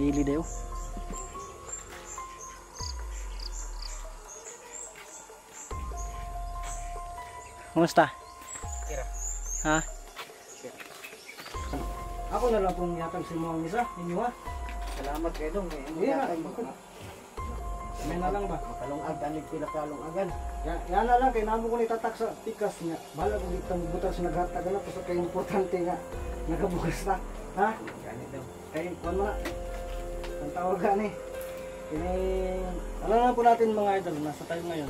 Ili daw. Kumusta? Kira. Ha? Kira. Ako na lang pong yatang simuang isa, ninyo ha? Salamat kayo dong. May na lang ba? Makalungag, anig pinakalungagan. Yan na lang, kaya namo ko nitatak sa tikas nga. Bala ko ditang butas naghatag na, kasi kaya importante nga, nagabukas na. Ha? Ganit daw. Kaya, kuwan mo na. Ang tawag gani. Alam na po natin mga idol, nasa tayo ngayon.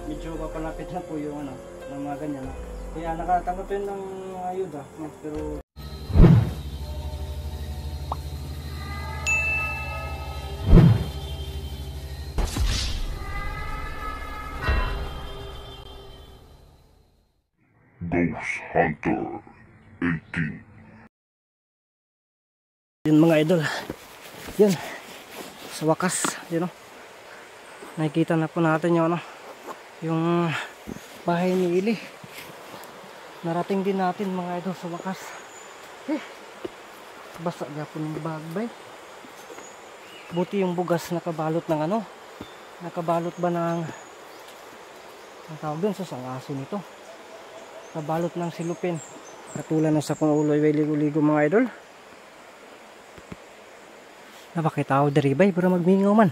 Medyo papalapit na po yung ano, ng mga ganyan. No? Kaya nakatanggapin ng ayuda. No? Pero Ghost Hunter 18. yun mga idol, yun sa wakas, yun o, nakikita na po natin yung ano, yung bahay ni Ili. Narating din natin mga idol sa wakas. Basa gapon ng bagbay. Buti yung bugas nakabalot ng ano, nakabalot ba ng ang tawag dun sa sangaso nito, nakabalot ng silupin, katulad ng sa kung uloy way ligo-ligo mga idol. Napakitao deribay para magmingaw man.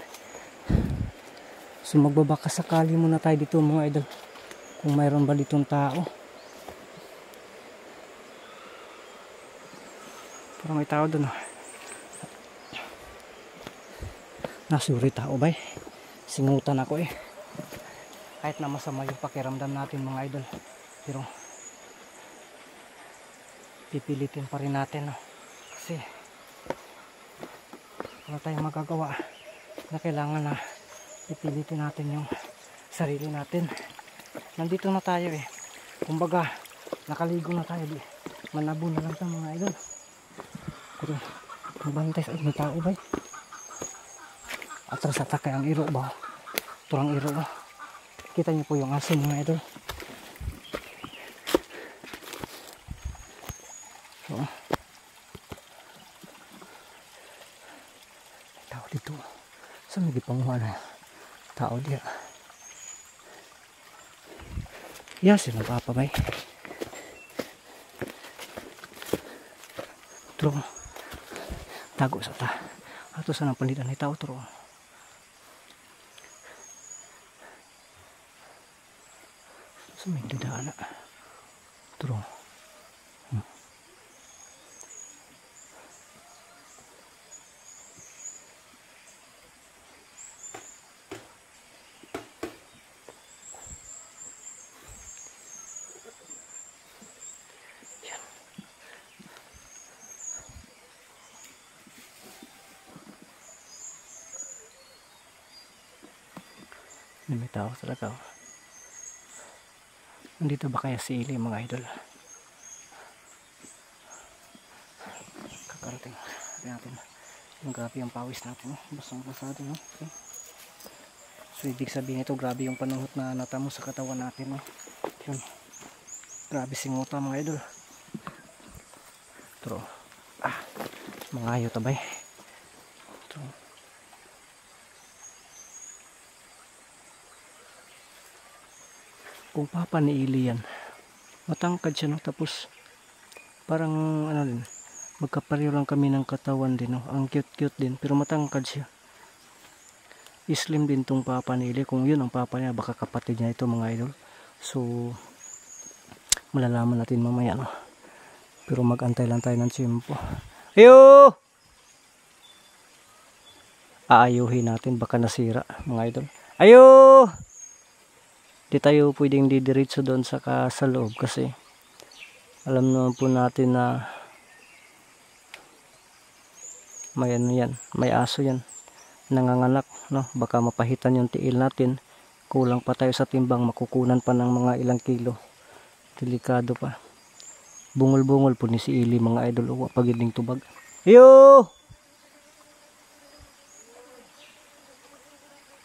So magbabaka sakali muna tayo dito mga idol, kung mayroon ba ditong tao. Parang may tao dun oh. Nasuri tao ba eh. Singutan ako eh. Kahit na masama yung pakiramdam natin mga idol, pero pipilitin pa rin natin no? Kasi wala tayong magagawa, na kailangan na ipilitin natin yung sarili natin. Nandito na tayo eh, kumbaga nakaligo na tayo di. Manabo na lang sa mga idol. Pero magbantay sa may tao ba? Atras atake ang iro ba? Turang iro ba? Kita niyo po yung aso mga idol. So, tao dito. Sa may gipanguha na tao diya. Yes, sila papabay. Tro. Tago sa ta. Ato sa nang palitan ni tao tro. So may dadaan na. Tro. May tao talaga. Nandito ba kaya si Ili mga idol? Kakarating natin. Yung grabe yung pawis natin. Basang basado. No? Okay. So ibig sabihin ito, grabe yung panuhot na natamo sa katawan natin. No? Yun. Grabe singuta mga idol. Pero mga ayo tabay. Pero kung papa ni Ili yan, matangkad siya no, tapos parang ano din, magkapareho lang kami ng katawan din no? Ang cute cute din, pero matangkad siya. Slim din tong papa ni Ili. Kung yun ang papa niya, baka kapatid niya ito mga idol. So malalaman natin mamaya no? Pero magantay lang tayo ng tiyempo. Ayo! Aayuhin natin, baka nasira mga idol. Ayo! Di tayo pwedeng didiretso doon sa loob kasi alam naman po natin na may ano yan, may aso yan nanganganak no, baka mapahitan yung tiil natin, kulang pa tayo sa timbang, makukunan pa ng mga ilang kilo, delikado pa. Bungol-bungol po ni si Ili mga idol, uwa pagiding tubag. Yo!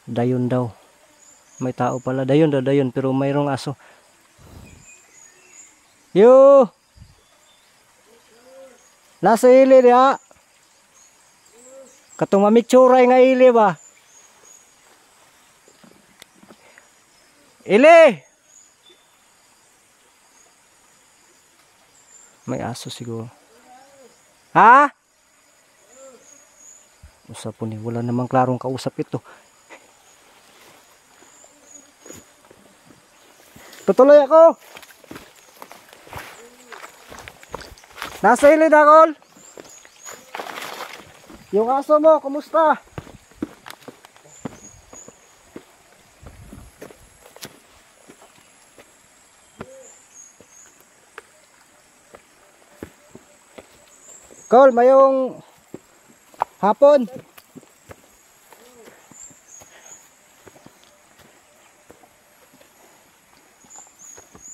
Dayon daw. May tao pala. Dayon daw, dayon. Pero mayroong aso. Yo! Nasa Ili niya. Katong mamikturay nga ili ba? Ili! May aso siguro. Ha? Usap po ni, wala namang klarong kausap ito. Tutuloy ako. Nasa ilid ako. Yung aso mo, kumusta? Col, mayong hapon.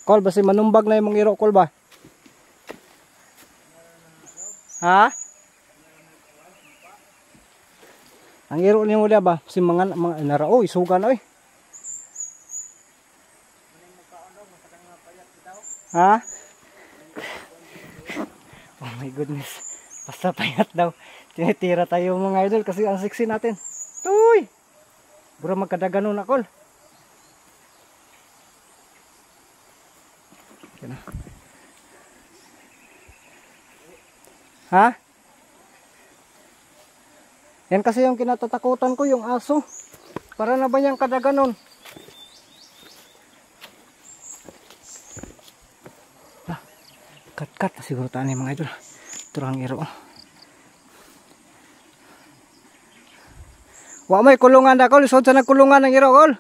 Col, basi manumbag na yung mga iro, Col ba? Ha? Ang iro niyo mula ba? Si mga narao, isugan oy. Ha? Oh my goodness. Basta payat daw. Tinitira tayo mga idol kasi ang sexy natin. Tuy! Bura magkadaganon na, Col. Ha? Yan kasi yung kinatatakutan ko, yung aso. Para na ba niyang kadaganon? Kat na siguro taan mga idol. Turang iro. Wa may kulungan na, Col. Isod sa nagkulungan ng iro, Col.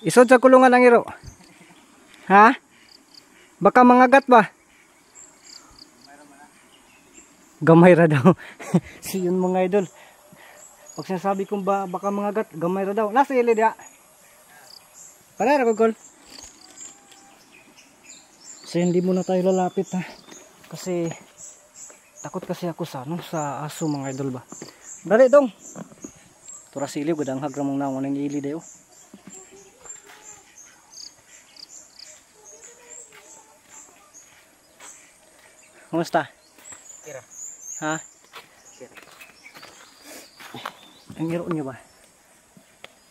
Isod sa kulungan ng iro. Ha? Baka mangagat ba? Gamay ra daw. Si yun mga idol. Pag sinasabi kong baka mangagat, gamay ra daw. Nasa ilid ya. Para ra Col. So hindi muna tayo lalapit ha. Kasi takot kasi ako sa sa aso mga idol ba. Dali dong. Tura silib gadang hagramong naon ng ilid dayo. Kumusta? Kira. Ha? Kira. Ang iro niyo ba?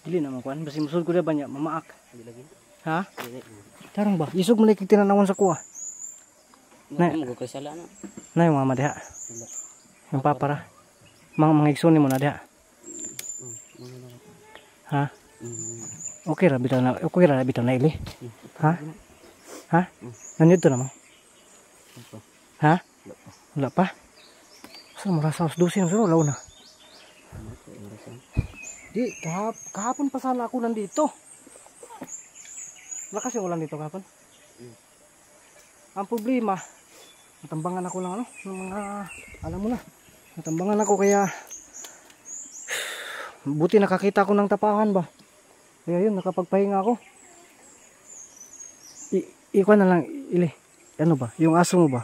Dili naman kuan, basi musud ko na ba niya mamaak. Hindi lagi. Ha? Hindi. Tarang ba? Isog mo nakik tinanawon sa kuha. Na, Mo ko sala na. na yung mama diha. Yung papara. Mga igsoon mo na diha. Ha? Okay ra bitaw na, okay ra bitaw na ili. Ha? Ha? Nandito naman. Ha? Wala pa? Saan mo rasa os dusin so law na. Di, kahapon pa sana ako nandito. Lakas yung ulan dito kahapon. Ang problema, natambangan ako lang ng mga, alam mo na, natambangan ako kaya, buti nakakita ko ng tapahan ba. Kaya yun, nakapagpahinga ako. Ikuha na lang, ili, ano ba, yung aso mo ba,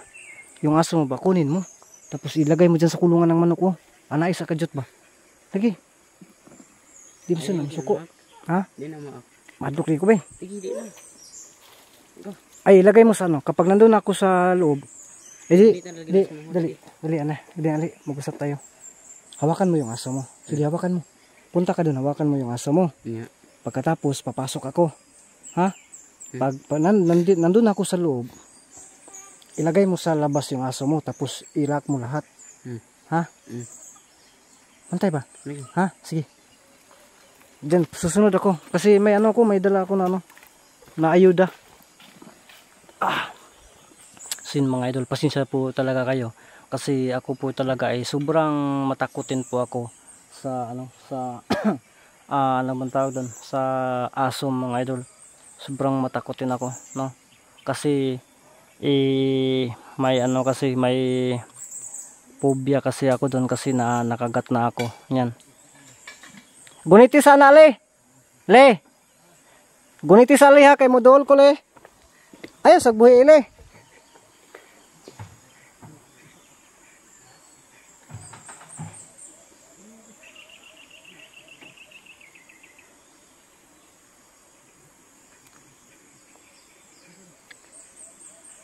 kunin mo. Tapos ilagay mo dyan sa kulungan ng manok ko. Anay sa kadyot ba. Lagi. Di ba siya nang suko? Ha? Di na maak. Madok ko ba? Di na. Ay, ilagay mo sa ano. Kapag nandun ako sa loob. Dali, mag-usap tayo. Hawakan mo yung aso mo. Sige, hawakan mo. Punta ka dun, hawakan mo yung aso mo. Yeah. Pagkatapos, papasok ako. Ha? Pag nandun ako sa loob, ilagay mo sa labas yung aso mo, tapos ilak mo lahat. Ha? Antay ba? Ha? Sige. Diyan, susunod ako. Kasi may ano ko, may dala ako na ano, na ayuda. Sin mga idol, pasensya po talaga kayo. Kasi ako po talaga ay sobrang matakutin po ako sa ano, sa ano bang tawag doon, sa aso mga idol. Sobrang matakutin ako, no? Kasi may ano kasi may phobia kasi ako doon kasi nakagat na ako. Yan. Guniti sana le. Guniti sa le ha kay modol ko le. Ayo sagbuhi le.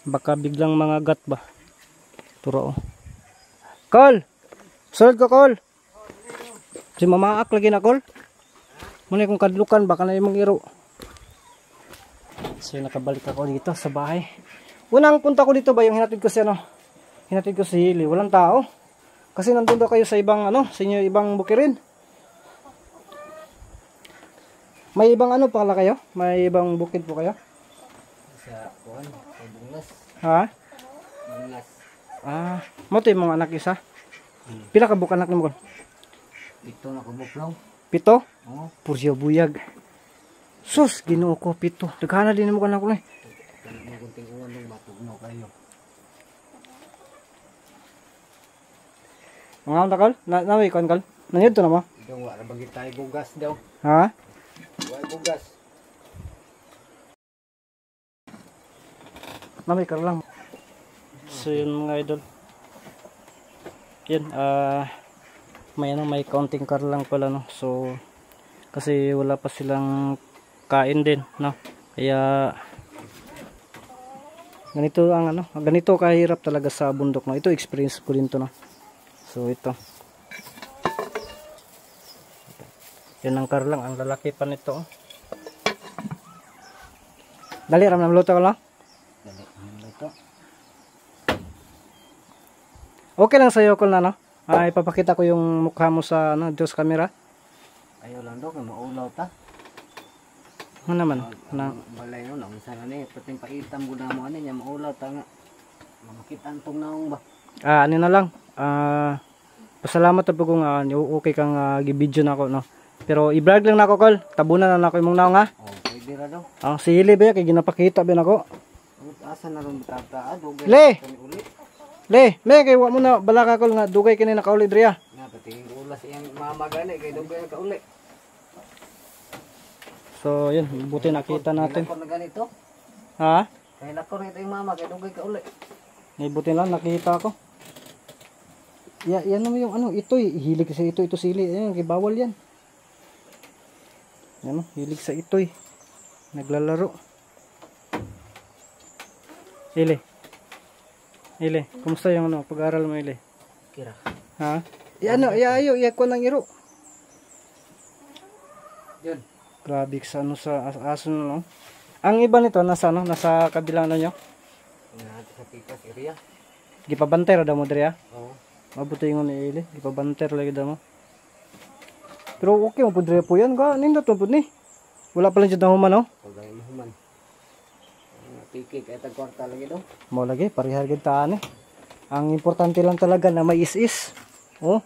Baka biglang mga gat ba. Turo. Call! Sulod ko, Call! Si mamaak lagi na, Call. Muna kung kadlukan, baka na yung iro. So nakabalik ako dito sa bahay. Unang punta ko dito ba yung hinatid ko si ano? Hinatid ko si Hili. Walang tao. Kasi nandun daw kayo sa ibang ano, sa inyo ibang bukirin. May ibang ano pala kayo? May ibang bukid po kayo? Sa kuhan, sa Bunglas. Ha? Bunglas. Ah, mo to yung mga anak isa. Pila ka bukan anak mo? Ito na kumuklaw. 7? Oo. Pursyo buyag. Sus, Ginoo ko 7. Daghana din mo kana ko ni. Kaya mo kunting uwan ng matugno kayo. Mga takal, nawi kon kal. Nanyud to na mo? Daw wala bagay tayo bugas daw. Ha? Wala bugas. Nawi ka lang. So yun mga idol. Yun, may counting car lang pala no. So kasi wala pa silang kain din, no. Kaya ganito ang ano, ganito kahirap talaga sa bundok no. Ito experience ko din to no. So ito. Yan ang car lang, ang lalaki pa nito. Oh. Dali ram na luto ko lang. Dali, ito. Okay lang sa'yo ko na no. Ipapakita ko yung mukha mo sa ano, Diyos camera. Ayaw lang daw kay maulaw ta. Ano naman? Na, Balay no, nang sana ni pating paitam gud na mo ani nya maulaw ta nga. Makita antong naong ba. ano na lang. Pasalamat po kung okay kang gi-video na ako no. Pero i-vlog lang nako kol. Tabunan na nako imong naong ha. Oh, pwede ra daw. Ang sili ba kay ginapakita ba nako. Asa na ron tata ado Le! uli. Le, me kay wa mo na balaka kol nga dugay kini nakauli diriya. Na patingin ulas iyang mama gani kay dugay ka uli. So, yun, buti nakita natin. Kung na ganito, Ha? kay lako na ito yung mama kay dugay ka uli. Buti lang nakita ko. Yan naman yung ano, ito hilig sa ito sili. Ayun, bawal yan. Yan, hilig sa ito naglalaro. Ile, kumusta yung ano, pag-aaral mo Ile? Kira. Ha? Ayaw, ko ng iro. Yun. Grabe sa ano sa aso no. Ang iba nito nasa ano, nasa kabilang ano nyo. Natin sa pikas area. Gipabantay ra daw mo diri ha. Oo. Mabuti yung ni Ile, gipabantay lagi daw mo. Pero okay mo pudre po yan, ga nindot mo pud ni. Wala pa lang jud na human no. Pagay mo human. Piki kay tag kwarta lagi daw. Mo lagi parihar gid taan Ang importante lang talaga na may is. Oh.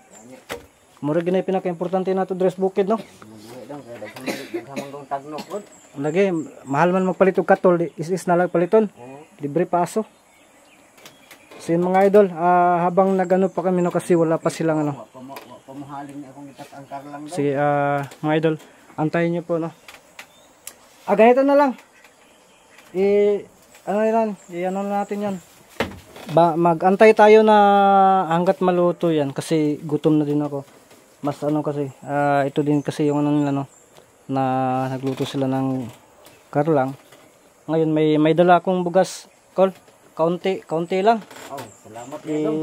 Mura ginay pinaka-importante nato dress bukid no. Buhay daw kay daghamang dong tagnok pod. Lagi mahal man magpalit og katol, is na lang paliton. Oo. Libre paso. So yun mga idol, habang nagano pa kami no kasi wala pa silang ano. Pamuhalin ni akong itak ang karlang daw. Sige, mga idol, antayin nyo po no. Ganito na lang. Ano na natin yan. Mag-antay tayo na hanggat maluto yan kasi gutom na din ako. Mas ano kasi, ito din kasi yung ano nila no, na nagluto sila ng karlang. Ngayon may dala akong bugas, Kol. Kaunti lang. Oh, salamat daw.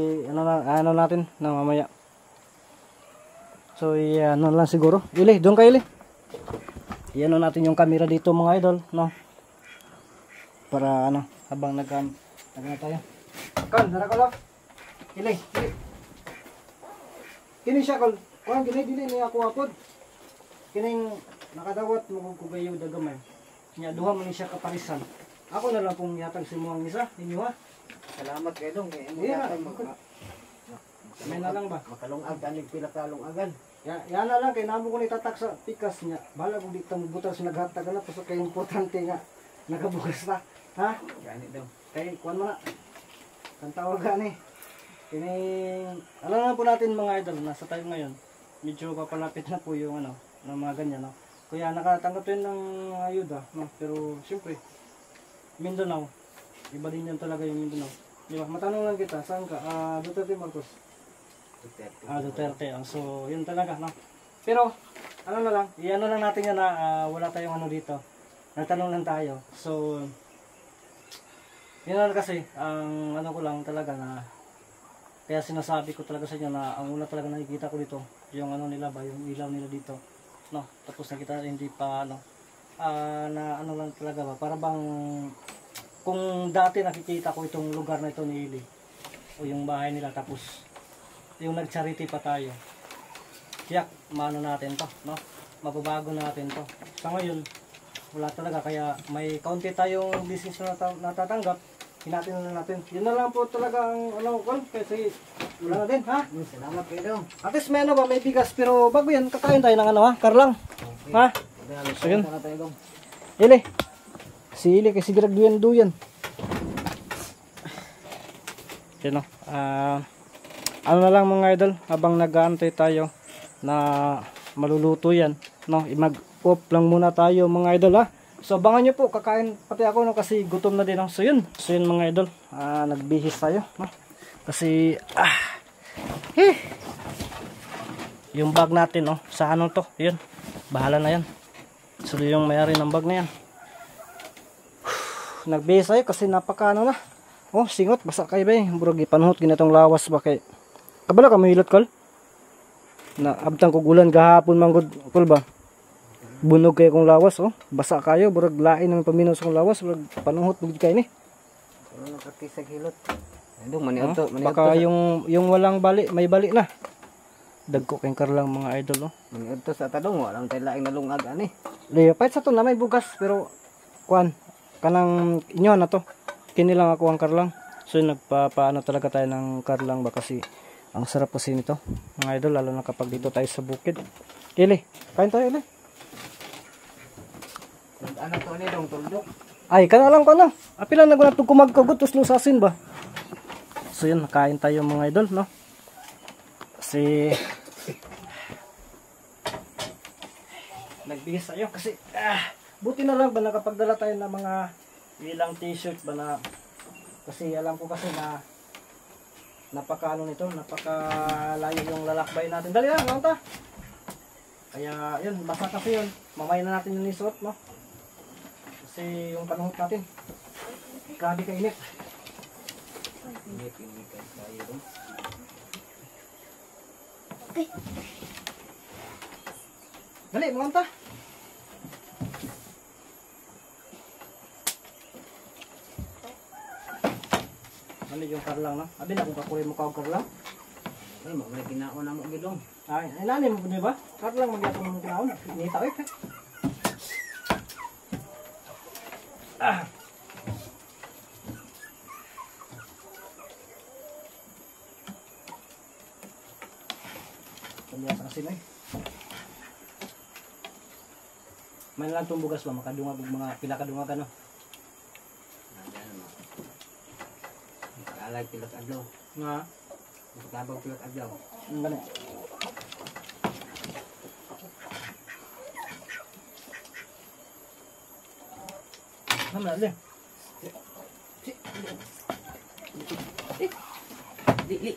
Ano natin na mamaya. So, ano lang siguro. Ili, doon ka Ili. Iano natin yung camera dito mga idol, no? Para ano, habang nagano tayo. Kan, dara ko lang. Ili. Kini siya kol. Kuan gini dili ni ako apod. Kining nakadawat mo kung kugayo dagamay. Nya duha man ni siya kaparisan. Ako na lang pong yatag si mo ang isa, inyo ha. Salamat kay dong kay imo Yeah, yatag may na lang ba? makalungag kanig pila kalungagan. Yan na lang kay namo ko ni tatak sa pikas niya. Bala kung di ta butas naghatag na pasok kay importante nga nagabugas na. Ha? Gani daw. Kay kuan mo na. Kan tawag gani. Kini alam na po natin mga idol, nasa tayo ngayon. Medyo papalapit na po yung ano, ng mga ganyan no. Kaya nakatanggap din ng ayuda, no. Pero siyempre Mindanao. Iba din yan talaga yung Mindanao. Di ba? Matanong lang kita, saan ka? Duterte Marcos. Duterte. So, yun talaga, no? Pero, ano na lang, i-ano lang natin yan na wala tayong ano dito. Nagtanong lang tayo. So, Yun kasi, ang ano ko lang talaga na, kaya sinasabi ko talaga sa inyo na ang una talaga nakikita ko dito, yung ano nila ba, yung ilaw nila dito. No, tapos nakita hindi pa ano, na ano lang talaga ba, para bang, kung dati nakikita ko itong lugar na ito ni Ili, o yung bahay nila, tapos, yung nag-charity pa tayo, tiyak, maano natin to, no? Mababago natin to. Sa ngayon, wala talaga, kaya may kaunti tayong business na natatanggap, hinatin na natin. Yun na lang po talaga ang ano ko, kasi wala na din, ha? Salamat kayo dong. At least may ano ba, may bigas, pero bago yan, kakain tayo ng ano ha, Karlang. Ha? So yun. Salamat tayo dong. Ili. Si Ili kasi duyan. Yun o. Ano na lang mga idol, habang nag-aantay tayo na maluluto yan, no, mag-off lang muna tayo mga idol ha. So abangan nyo po, kakain pati ako no, kasi gutom na din ako. So yun mga idol, nagbihis tayo no? Kasi yung bag natin no, sa ano to, yun, bahala na yan. So yung mayari ng bag na yan, nagbihis tayo kasi napaka ano na. Oh, singot, basa kayo ba eh, burag ipanuhot ginatong lawas ba kay kabala ka mahilot kol na abtang kugulan gahapon manggod kol ba. Bunog kayo kong lawas, oh. Basa kayo, burag lain ng paminos kong lawas, burag panuhot bugid kayo ni. Ano nakakisag hilot? Dong maniudto, Baka yung walang bali, may bali na. Dagko kayong karlang mga idol, oh. Maniudto sa tadong, walang tayo laing nalungag ani. Leyo, pahit sa to na may bugas, pero kuan, kanang inyo na to. Kini lang ako ang karlang. So nagpapaano talaga tayo ng karlang ba kasi ang sarap kasi nito, mga idol, lalo na kapag dito tayo sa bukid. Ili, kain tayo, Ili. Ano to ni dong tuldok? Ay, kana lang ko na. Apila na ko na kumagkagot tus lusasin ba. So yun, nakain tayo mga idol, no? Kasi nagbihis tayo kasi buti na lang ba nakapagdala tayo ng mga ilang t-shirt ba na kasi alam ko kasi na napaka ano nito, napakalayo yung lalakbay natin. Dali lang, mga ta. Kaya yun, basa kasi yun. Mamaya na natin yung nisuot, no? Kasi yung panuhot natin, grabe kainit. Init kayo dong. Dali, mga ta. Ano yung karlang, no? Abi na kung kakulay mo ka karlang. Ay mo may kinaon na mo gidong. Ay, nani mo ba? Karlang magyapon mo kinaon. Nita eh. Kanya sa kasino eh. May lang itong bugas ba? Makadungag mga pila kadungag ano? Alag pilot adlaw. Nga. Magkabang pilot adlaw. Ang gani. Namla le. Di.